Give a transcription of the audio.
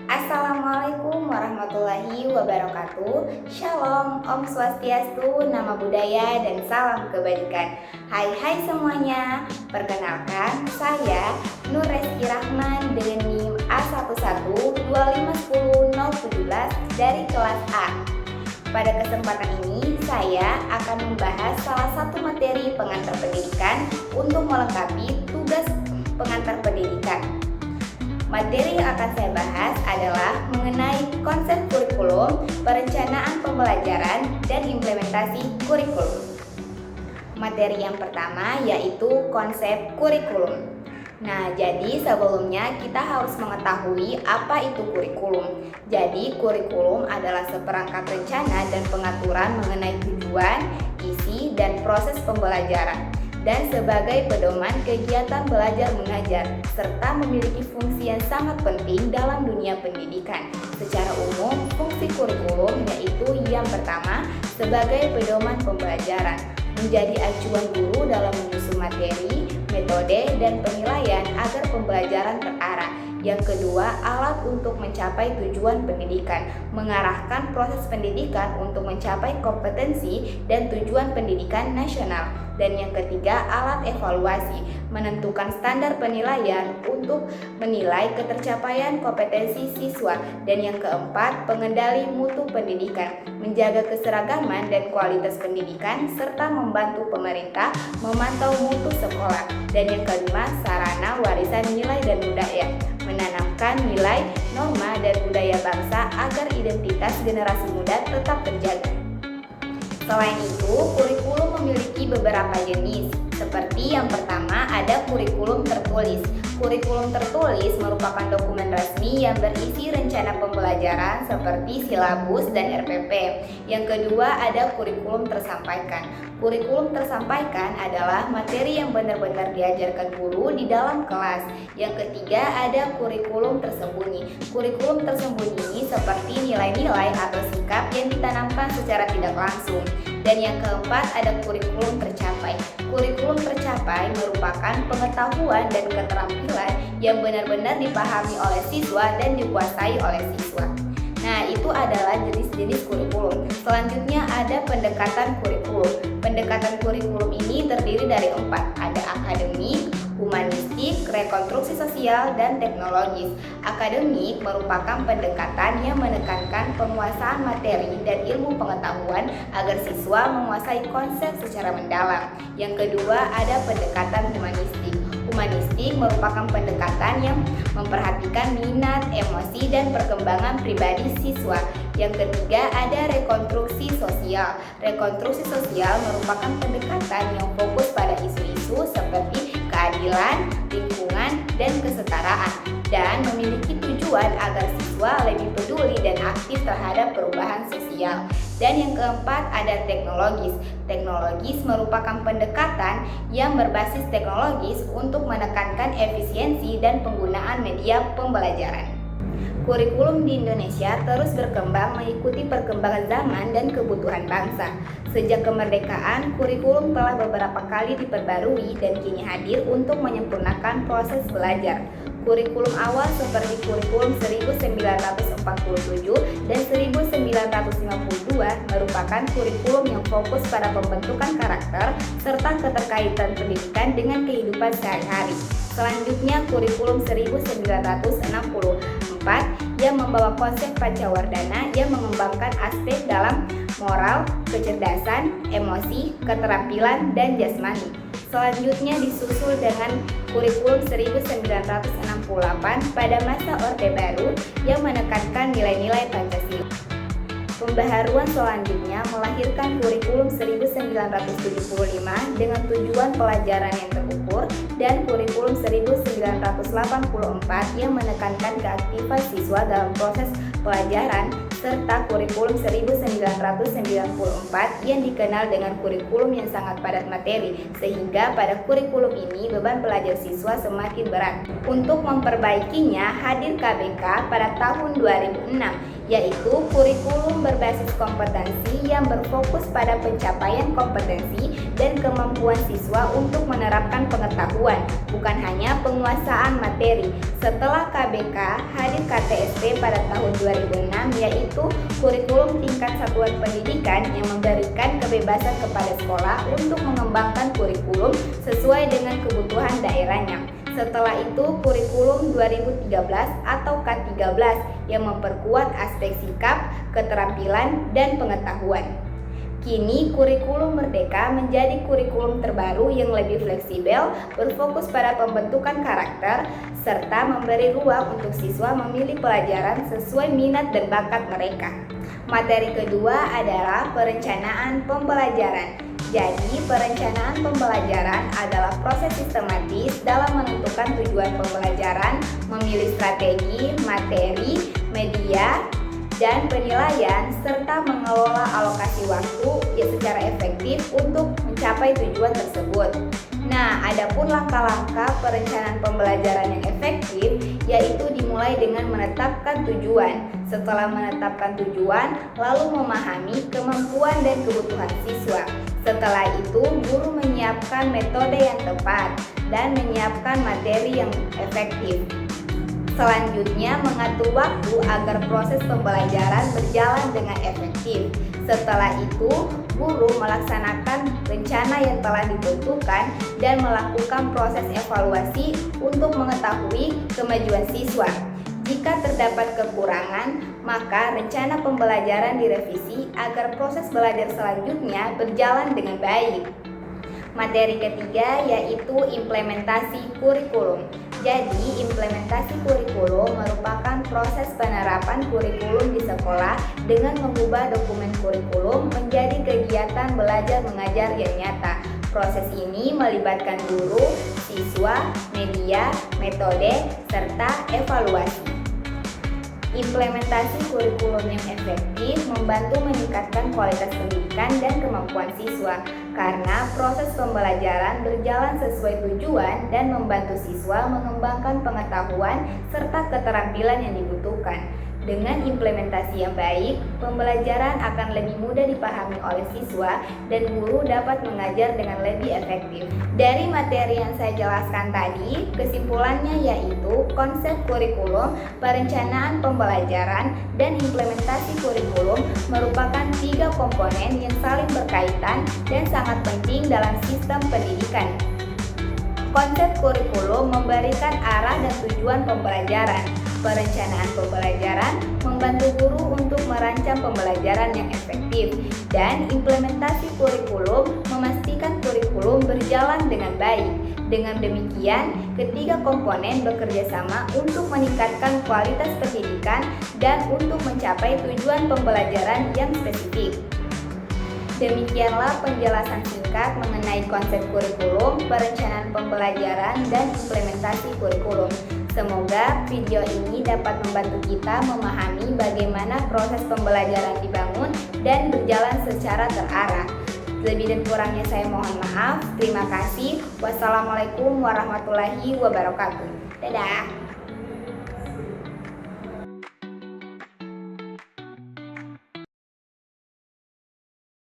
Assalamualaikum warahmatullahi wabarakatuh. Shalom, Om Swastiastu, Nama Budaya, dan salam kebajikan. Hai semuanya. Perkenalkan, saya Nur Reski Rahman dengan NIM A11251017 dari kelas A. Pada kesempatan ini, saya akan membahas salah satu materi pengantar pendidikan untuk melengkapi tugas pengantar pendidikan. Materi yang akan saya bahas adalah mengenai konsep kurikulum, perencanaan pembelajaran, dan implementasi kurikulum. Materi yang pertama yaitu konsep kurikulum. Nah, jadi sebelumnya kita harus mengetahui apa itu kurikulum. Jadi, kurikulum adalah seperangkat rencana dan pengaturan mengenai tujuan, isi, dan proses pembelajaran, dan sebagai pedoman kegiatan belajar mengajar, serta memiliki fungsi yang sangat penting dalam dunia pendidikan. Secara umum, fungsi kurikulum yaitu yang pertama, sebagai pedoman pembelajaran, menjadi acuan guru dalam menyusun materi, metode, dan penilaian agar pembelajaran terarah. Yang kedua, alat untuk mencapai tujuan pendidikan, mengarahkan proses pendidikan untuk mencapai kompetensi dan tujuan pendidikan nasional. Dan yang ketiga, alat evaluasi, menentukan standar penilaian untuk menilai ketercapaian kompetensi siswa. Dan yang keempat, pengendali mutu pendidikan, menjaga keseragaman dan kualitas pendidikan, serta membantu pemerintah memantau mutu sekolah. Dan yang kelima, sarana warisan nilai dan budaya, menanamkan nilai, norma, dan budaya bangsa agar identitas generasi muda tetap terjaga. Selain itu, kurikulum memiliki beberapa jenis. Seperti yang pertama, ada kurikulum tertulis. Kurikulum tertulis merupakan dokumen resmi yang berisi rencana pembelajaran seperti silabus dan RPP. Yang kedua, ada kurikulum tersampaikan. Kurikulum tersampaikan adalah materi yang benar-benar diajarkan guru di dalam kelas. Yang ketiga, ada kurikulum tersembunyi. Kurikulum tersembunyi seperti nilai-nilai atau sikap yang ditanamkan secara tidak langsung. Dan yang keempat, ada kurikulum tercapai. Kurikulum tercapai merupakan pengetahuan dan keterampilan yang benar-benar dipahami oleh siswa dan dikuasai oleh siswa. Nah, itu adalah jenis-jenis kurikulum. Selanjutnya ada pendekatan kurikulum. Pendekatan kurikulum ini terdiri dari 4. Ada akademik, humanistik, rekonstruksi sosial, dan teknologis. Akademik merupakan pendekatan yang menekankan penguasaan materi dan ilmu pengetahuan agar siswa menguasai konsep secara mendalam. Yang kedua, ada pendekatan humanistik. Humanistik merupakan pendekatan yang memperhatikan minat, emosi, dan perkembangan pribadi siswa. Yang ketiga, ada rekonstruksi sosial. Rekonstruksi sosial merupakan pendekatan yang fokus pada isu-isu seperti keadilan, lingkungan, dan kesetaraan, dan memiliki tujuan agar siswa lebih peduli dan aktif terhadap perubahan sosial. Dan yang keempat, ada teknologis. Teknologis merupakan pendekatan yang berbasis teknologis untuk menekankan efisiensi dan penggunaan media pembelajaran. Kurikulum di Indonesia terus berkembang mengikuti perkembangan zaman dan kebutuhan bangsa. Sejak kemerdekaan, kurikulum telah beberapa kali diperbarui dan kini hadir untuk menyempurnakan proses belajar. Kurikulum awal seperti kurikulum 1947 dan 1952 merupakan kurikulum yang fokus pada pembentukan karakter serta keterkaitan pendidikan dengan kehidupan sehari-hari. Selanjutnya, kurikulum 1964 yang membawa konsep Pancawardhana yang mengembangkan aspek dalam moral, kecerdasan, emosi, keterampilan, dan jasmani. Selanjutnya disusul dengan kurikulum 1968 pada masa Orde Baru yang menekankan nilai-nilai Pancasila. Pembaharuan selanjutnya melahirkan kurikulum 1975 dengan tujuan pelajaran yang terukur dan kurikulum 1984 yang menekankan keaktifan siswa dalam proses pelajaran serta kurikulum 1994 yang dikenal dengan kurikulum yang sangat padat materi, sehingga pada kurikulum ini beban belajar siswa semakin berat. Untuk memperbaikinya, hadir KBK pada tahun 2006 yaitu kurikulum berbasis kompetensi yang berfokus pada pencapaian kompetensi dan kemampuan siswa untuk menerapkan pengetahuan, bukan hanya penguasaan materi. Setelah KBK hadir KTSP pada tahun 2006, yaitu kurikulum tingkat satuan pendidikan yang memberikan kebebasan kepada sekolah untuk mengembangkan kurikulum sesuai dengan kebutuhan daerahnya. Setelah itu kurikulum 2013 atau K13 yang memperkuat aspek sikap, keterampilan, dan pengetahuan. Kini kurikulum Merdeka menjadi kurikulum terbaru yang lebih fleksibel, berfokus pada pembentukan karakter, serta memberi ruang untuk siswa memilih pelajaran sesuai minat dan bakat mereka. Materi kedua adalah perencanaan pembelajaran. Jadi, perencanaan pembelajaran adalah proses sistematis dalam menentukan tujuan pembelajaran, memilih strategi, materi, media, dan penilaian, serta mengelola alokasi waktu secara efektif untuk mencapai tujuan tersebut. Nah, adapun langkah-langkah perencanaan pembelajaran yang efektif, yaitu dimulai dengan menetapkan tujuan. Setelah menetapkan tujuan, lalu memahami kemampuan dan kebutuhan siswa. Setelah itu, guru menyiapkan metode yang tepat dan menyiapkan materi yang efektif. Selanjutnya, mengatur waktu agar proses pembelajaran berjalan dengan efektif. Setelah itu, guru melaksanakan rencana yang telah ditentukan dan melakukan proses evaluasi untuk mengetahui kemajuan siswa. Jika terdapat kekurangan, maka rencana pembelajaran direvisi agar proses belajar selanjutnya berjalan dengan baik. Materi ketiga yaitu implementasi kurikulum. Jadi, implementasi kurikulum merupakan proses penerapan kurikulum di sekolah dengan mengubah dokumen kurikulum menjadi kegiatan belajar mengajar yang nyata. Proses ini melibatkan guru, siswa, media, metode, serta evaluasi. Implementasi kurikulum yang efektif membantu meningkatkan kualitas pendidikan dan kemampuan siswa karena proses pembelajaran berjalan sesuai tujuan dan membantu siswa mengembangkan pengetahuan serta keterampilan yang dibutuhkan. Dengan implementasi yang baik, pembelajaran akan lebih mudah dipahami oleh siswa dan guru dapat mengajar dengan lebih efektif. Dari materi yang saya jelaskan tadi, kesimpulannya yaitu konsep kurikulum, perencanaan pembelajaran, dan implementasi kurikulum merupakan 3 komponen yang saling berkaitan dan sangat penting dalam sistem pendidikan. Konsep kurikulum memberikan arah dan tujuan pembelajaran. Perencanaan pembelajaran membantu guru untuk merancang pembelajaran yang efektif, dan implementasi kurikulum memastikan kurikulum berjalan dengan baik. Dengan demikian, ketiga komponen bekerja sama untuk meningkatkan kualitas pendidikan dan untuk mencapai tujuan pembelajaran yang spesifik. Demikianlah penjelasan singkat mengenai konsep kurikulum, perencanaan pembelajaran, dan implementasi kurikulum. Semoga video ini dapat membantu kita memahami bagaimana proses pembelajaran dibangun dan berjalan secara terarah. Lebih dan kurangnya saya mohon maaf. Terima kasih. Wassalamualaikum warahmatullahi wabarakatuh. Dadah.